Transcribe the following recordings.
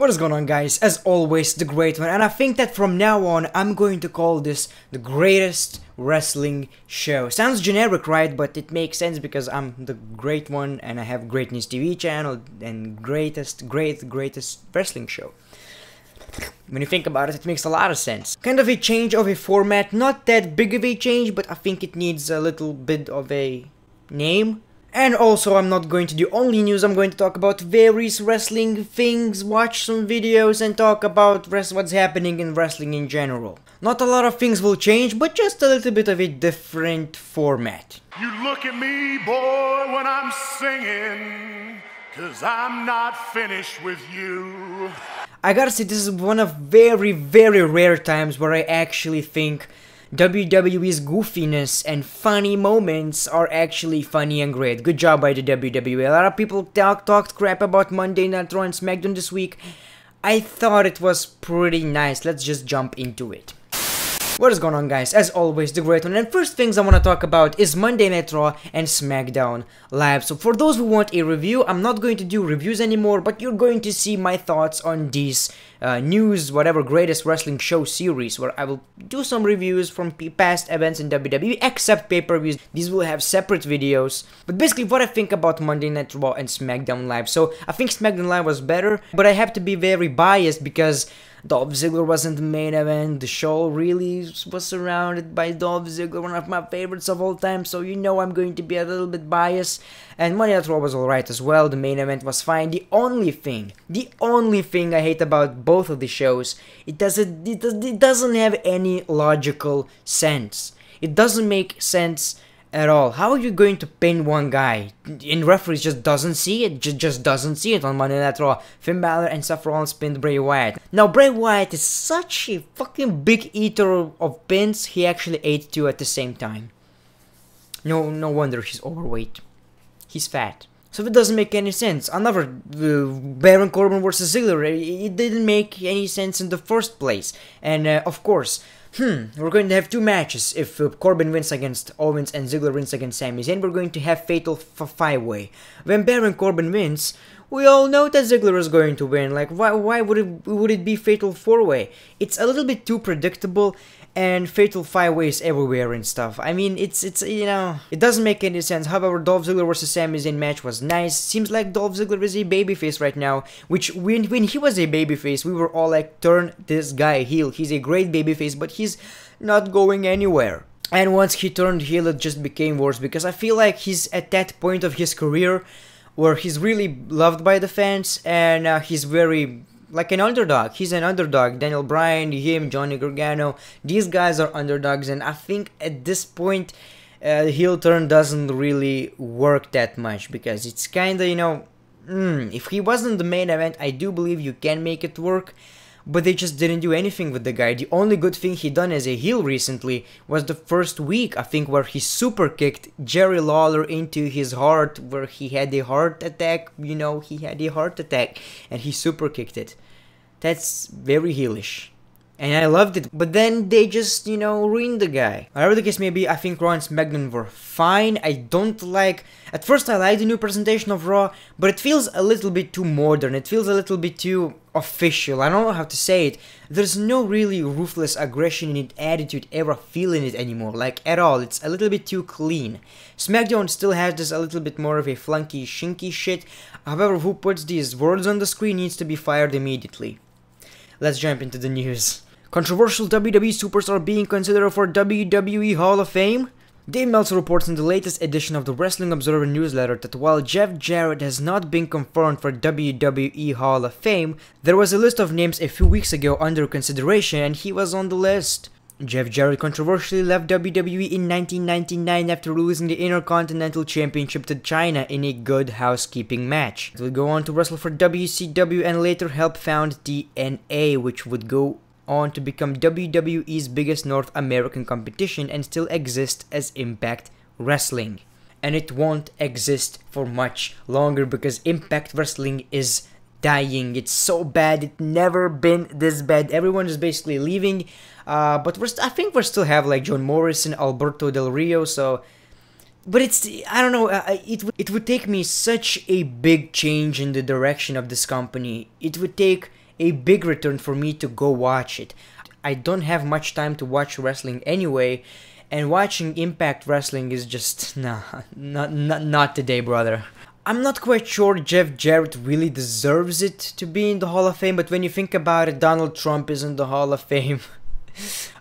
What is going on, guys? As always, the Great One, and I think that from now on I'm going to call this the greatest wrestling show. Sounds generic, right? But it makes sense because I'm the Great One and I have Greatness TV channel and greatest wrestling show. When you think about it, it makes a lot of sense. Kind of a change of a format, not that big of a change, but I think it needs a little bit of a name. And also, I'm not going to do only news, I'm going to talk about various wrestling things, watch some videos, and talk about what's happening in wrestling in general. Not a lot of things will change, but just a little bit of a different format. You look at me, boy, when I'm singing, 'cause I'm not finished with you. I gotta say, this is one of very rare times where I actually think WWE's goofiness and funny moments are actually funny and great. Good job by the WWE. A lot of people talked crap about Monday Night Raw and SmackDown this week. I thought it was pretty nice. Let's just jump into it. What is going on, guys? As always, the Great One, and first things I want to talk about is Monday Night Raw and SmackDown Live. So for those who want a review, I'm not going to do reviews anymore, but you're going to see my thoughts on these news, whatever, greatest wrestling show series, where I will do some reviews from past events in WWE, except pay-per-views. These will have separate videos, but basically what I think about Monday Night Raw and SmackDown Live. So I think SmackDown Live was better, but I have to be very biased because Dolph Ziggler wasn't the main event. The show really was surrounded by Dolph Ziggler, one of my favorites of all time, so you know I'm going to be a little bit biased. And Monday Night Raw was alright as well. The main event was fine. The only thing I hate about both of the shows, it doesn't have any logical sense. It doesn't make sense at all. How are you going to pin one guy? And referees just doesn't see it, just doesn't see it on Monday Night Raw. Finn Balor and Seth Rollins pinned Bray Wyatt. Now Bray Wyatt is such a fucking big eater of pins, he actually ate two at the same time. No wonder he's overweight. He's fat. So it doesn't make any sense. Another Baron Corbin versus Ziggler, it didn't make any sense in the first place. And of course, we're going to have two matches. If Corbin wins against Owens and Ziggler wins against Sami Zayn, we're going to have Fatal 5-Way. When Baron Corbin wins, we all know that Ziggler is going to win. Like, why would it be Fatal 4-Way? It's a little bit too predictable, and Fatal 5-Way is everywhere and stuff. I mean, it's you know, it doesn't make any sense. However, Dolph Ziggler versus Sami Zayn match was nice. Seems like Dolph Ziggler is a babyface right now, which when he was a babyface, we were all like, turn this guy heel. He's a great babyface, but he's not going anywhere. And once he turned heel, it just became worse, because I feel like he's at that point of his career where he's really loved by the fans, and he's very like an underdog. He's an underdog. Daniel Bryan, him, Johnny Gargano, these guys are underdogs, and I think at this point heel turn doesn't really work that much, because it's kinda, you know, if he wasn't the main event, I do believe you can make it work, but they just didn't do anything with the guy. The only good thing he done as a heel recently was the first week, I think, where he super kicked Jerry Lawler into his heart, where he had a heart attack. You know, he had a heart attack and he super kicked it. That's very heelish, and I loved it, but then they just, you know, ruined the guy. Whatever the case may be, I think Raw and SmackDown were fine. I don't like, at first I liked the new presentation of Raw, but it feels a little bit too modern. It feels a little bit too official. I don't know how to say it. There's no really ruthless aggression in it, attitude, ever feel in it anymore, like at all. It's a little bit too clean. SmackDown still has this a little bit more of a flunky, shinky shit. However, who puts these words on the screen needs to be fired immediately. Let's jump into the news. Controversial WWE superstar being considered for WWE Hall of Fame? Dave Meltzer reports in the latest edition of the Wrestling Observer newsletter that while Jeff Jarrett has not been confirmed for WWE Hall of Fame, there was a list of names a few weeks ago under consideration, and he was on the list. Jeff Jarrett controversially left WWE in 1999 after losing the Intercontinental Championship to China in a Good Housekeeping match. He would go on to wrestle for WCW and later help found TNA, which would go on to become WWE's biggest North American competition and still exist as Impact Wrestling. And it won't exist for much longer because Impact Wrestling is dying. It's so bad. It's never been this bad. Everyone is basically leaving. But I think we still have like John Morrison, Alberto Del Rio. So, but it's, I don't know. It would take me such a big change in the direction of this company. It would take a big return for me to go watch it. I don't have much time to watch wrestling anyway, and watching Impact Wrestling is just, nah, not today, brother. I'm not quite sure Jeff Jarrett really deserves it to be in the Hall of Fame, but when you think about it, Donald Trump is in the Hall of Fame.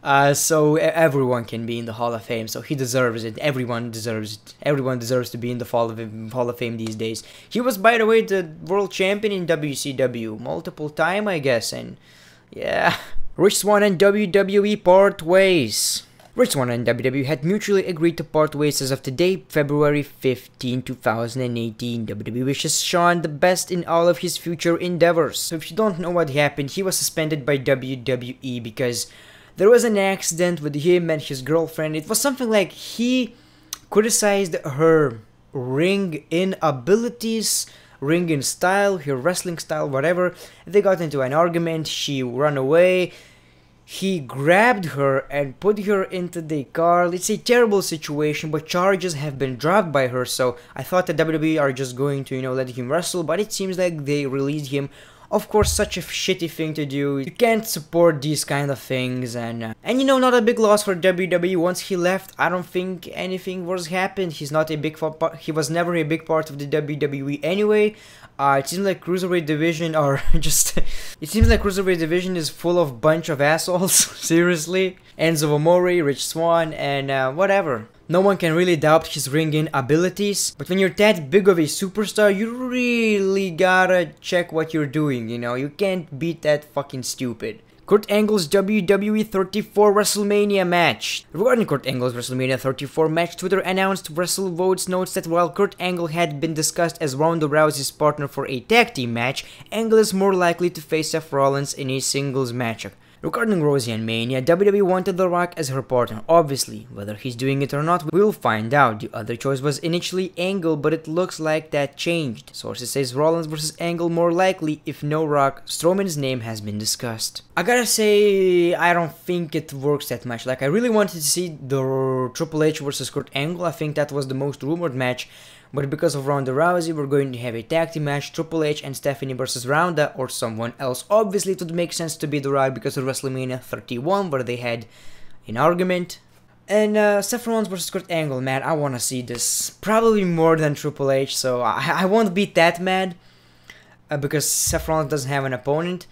So everyone can be in the Hall of Fame, so he deserves it. Everyone deserves it. Everyone deserves to be in the Hall of Fame these days. He was, by the way, the world champion in WCW multiple time, I guess, and yeah. Rich Swann and WWE part ways. Rich Swann and WWE had mutually agreed to part ways as of today, February 15, 2018. WWE wishes Sean the best in all of his future endeavors. So if you don't know what happened, he was suspended by WWE because there was an accident with him and his girlfriend. It was something like he criticized her ring-in abilities, ring-in style, her wrestling style, whatever. They got into an argument, she ran away. He grabbed her and put her into the car. It's a terrible situation, but charges have been dropped by her, so I thought the WWE are just going to, let him wrestle, but it seems like they released him. Of course, such a shitty thing to do. You can't support these kind of things, and not a big loss for WWE. Once he left, I don't think anything worse happened. He was never a big part of the WWE anyway. It seems like Cruiserweight division are just... It seems like Cruiserweight division is full of bunch of assholes, seriously. Enzo Amore, Rich Swann, and whatever. No one can really doubt his ring-in abilities, but when you're that big of a superstar, you really gotta check what you're doing, you can't be that fucking stupid. Kurt Angle's WWE 34 WrestleMania match. Regarding Kurt Angle's WrestleMania 34 match, Twitter announced WrestleVotes notes that while Kurt Angle had been discussed as Ronda Rousey's partner for a tag team match, Angle is more likely to face Seth Rollins in a singles matchup. Regarding Rousey and Mania, WWE wanted The Rock as her partner. Obviously, whether he's doing it or not, we'll find out. The other choice was initially Angle, but it looks like that changed. Sources says Rollins versus Angle more likely if no Rock. Strowman's name has been discussed. I gotta say, I don't think it works that much. Like, I really wanted to see the Triple H versus Kurt Angle. I think that was the most rumored match. But because of Ronda Rousey, we're going to have a tag team match, Triple H and Stephanie versus Ronda or someone else. Obviously, it would make sense to be The Rock because of WrestleMania 31, where they had an argument. And Seth Rollins versus Kurt Angle, man, I want to see this. Probably more than Triple H, so I won't be that mad because Seth Rollins doesn't have an opponent.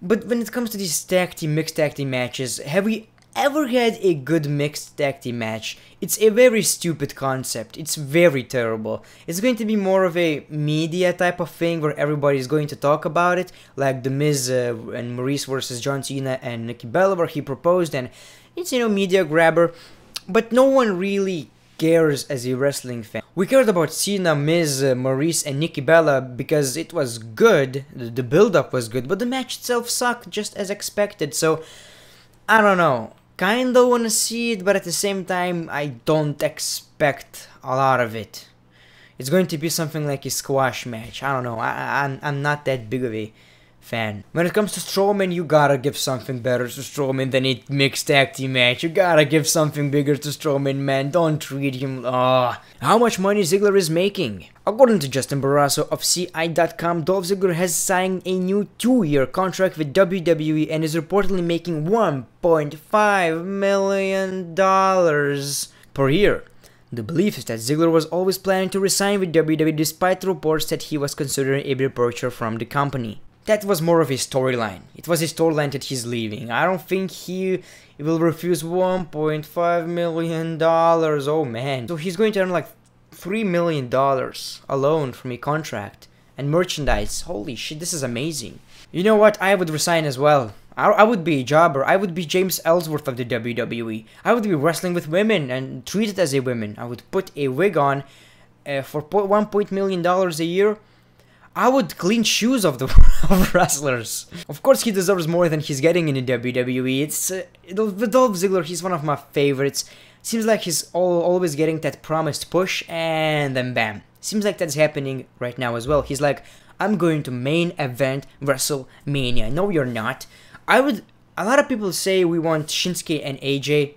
But when it comes to these mixed tag team matches, have we ever had a good mixed tag team match? It's a very stupid concept. It's very terrible. It's going to be more of a media type of thing where everybody's going to talk about it, like The Miz and Maurice versus John Cena and Nikki Bella, where he proposed, and it's, media grabber, but no one really cares as a wrestling fan. We cared about Cena, Miz, Maurice, and Nikki Bella because it was good, the build-up was good, but the match itself sucked just as expected, so I don't know. Kinda wanna see it, but at the same time, I don't expect a lot of it. It's going to be something like a squash match. I don't know. I'm not that big of a fan. When it comes to Strowman, you gotta give something better to Strowman than a mixed tag team match. You gotta give something bigger to Strowman, man. Don't treat him. How much money Ziggler is making? According to Justin Barrasso of CI.com, Dolph Ziggler has signed a new 2-year contract with WWE and is reportedly making $1.5 million per year. The belief is that Ziggler was always planning to resign with WWE despite reports that he was considering a departure from the company. That was more of a storyline. It was a storyline that he's leaving. I don't think he will refuse $1.5 million. Oh man. So he's going to earn like $3 million alone from a contract and merchandise. Holy shit, this is amazing. You know what? I would resign as well. I would be a jobber. I would be James Ellsworth of the WWE. I would be wrestling with women and treated as a woman. I would put a wig on for $1 million a year. I would clean shoes of the of wrestlers. Of course, he deserves more than he's getting in the WWE. It's with Dolph Ziggler, he's one of my favorites. Seems like he's always getting that promised push, and then bam. Seems like that's happening right now as well. He's like, I'm going to main event WrestleMania. No, you're not. A lot of people say we want Shinsuke and AJ.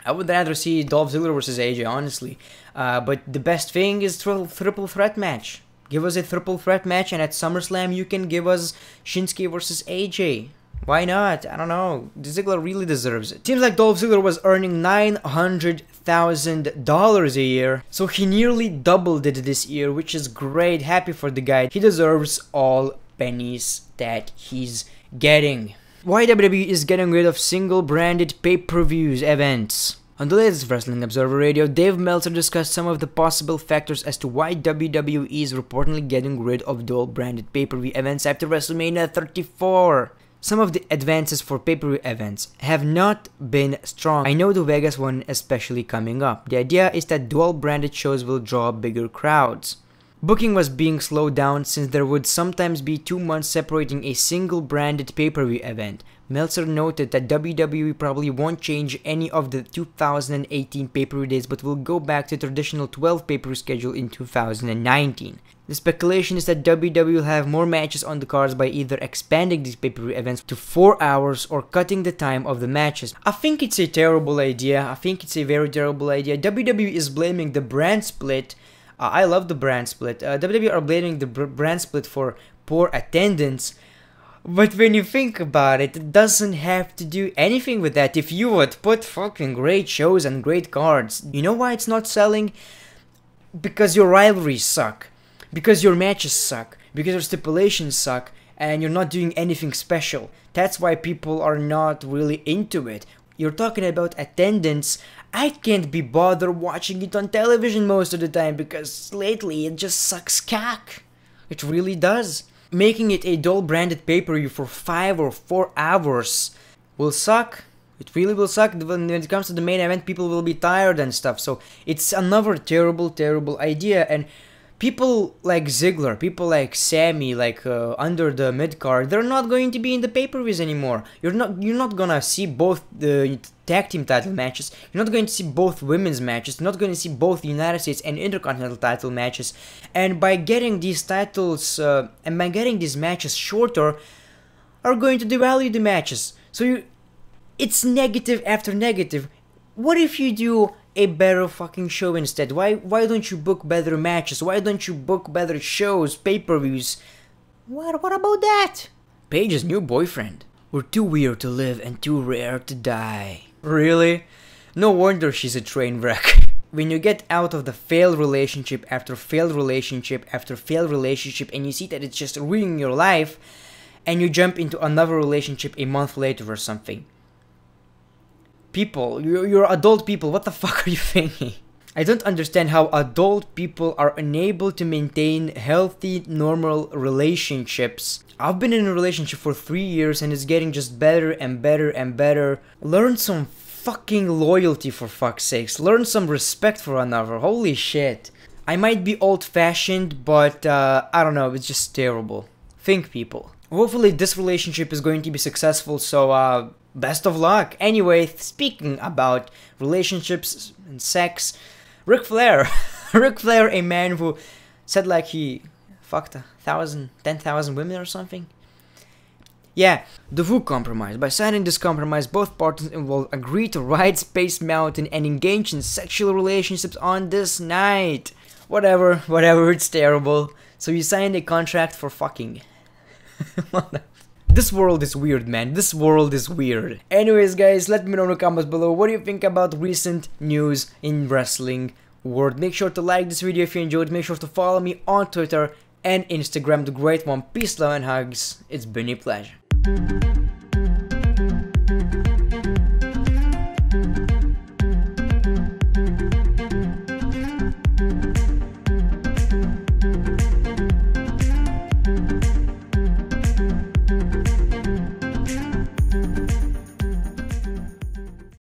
I would rather see Dolph Ziggler versus AJ, honestly. But the best thing is triple threat match. Give us a triple threat match, and at SummerSlam you can give us Shinsuke versus AJ. Why not? I don't know. Ziggler really deserves it. Seems like Dolph Ziggler was earning $900,000 a year, so he nearly doubled it this year, which is great. Happy for the guy. He deserves all pennies that he's getting. Why WWE is getting rid of single branded pay-per-views events? On the latest Wrestling Observer Radio, Dave Meltzer discussed some of the possible factors as to why WWE is reportedly getting rid of dual branded pay-per-view events after WrestleMania 34. Some of the advances for pay-per-view events have not been strong. I know the Vegas one especially coming up. The idea is that dual branded shows will draw bigger crowds. Booking was being slowed down since there would sometimes be 2 months separating a single branded pay-per-view event. Meltzer noted that WWE probably won't change any of the 2018 pay-per-view dates but will go back to traditional 12 pay-per-view schedule in 2019. The speculation is that WWE will have more matches on the cards by either expanding these pay-per-view events to 4 hours or cutting the time of the matches. I think it's a terrible idea. I think it's a very terrible idea. WWE is blaming the brand split. I love the brand split. WWE are blaming the brand split for poor attendance. But when you think about it, it doesn't have to do anything with that. If you would put fucking great shows and great cards, you know why it's not selling? Because your rivalries suck. Because your matches suck. Because your stipulations suck. And you're not doing anything special. That's why people are not really into it. You're talking about attendance. I can't be bothered watching it on television most of the time because lately it just sucks cack. It really does. Making it a dual branded pay-per-view for 5 or 4 hours will suck. It really will suck. When it comes to the main event, people will be tired and stuff. So it's another terrible idea. And people like Ziggler, people like Sammy, like under the mid-card, they're not going to be in the pay-per-views anymore. You're not gonna see both the tag team title matches. You're not going to see both women's matches. You're not going to see both United States and Intercontinental title matches. And by getting these titles and by getting these matches shorter, are going to devalue the matches. So it's negative after negative. What if you do a better fucking show instead? Why don't you book better matches? Why don't you book better shows, pay-per-views? What about that? Paige's new boyfriend. We're too weird to live and too rare to die. Really? No wonder she's a train wreck. When you get out of the failed relationship after failed relationship after failed relationship and you see that it's just ruining your life and you jump into another relationship a month later or something. People, you're adult people, what the fuck are you thinking? I don't understand how adult people are unable to maintain healthy, normal relationships. I've been in a relationship for 3 years and it's getting just better and better and better. Learn some fucking loyalty for fuck's sakes. Learn some respect for another. Holy shit. I might be old-fashioned, but I don't know, it's just terrible. Think, people. Hopefully this relationship is going to be successful, so best of luck. Anyway, speaking about relationships and sex, Ric Flair. Ric Flair, a man who said like he fucked 10,000 women or something. Yeah, the Wu Compromise. By signing this compromise, both parties involved agreed to ride Space Mountain and engage in sexual relationships on this night. Whatever, it's terrible. So you signed a contract for fucking. This world is weird, man. This world is weird. Anyways, guys, let me know in the comments below what do you think about recent news in wrestling world. Make sure to like this video if you enjoyed. Make sure to follow me on Twitter and Instagram, the great one. Peace, love, and hugs. It's been a pleasure.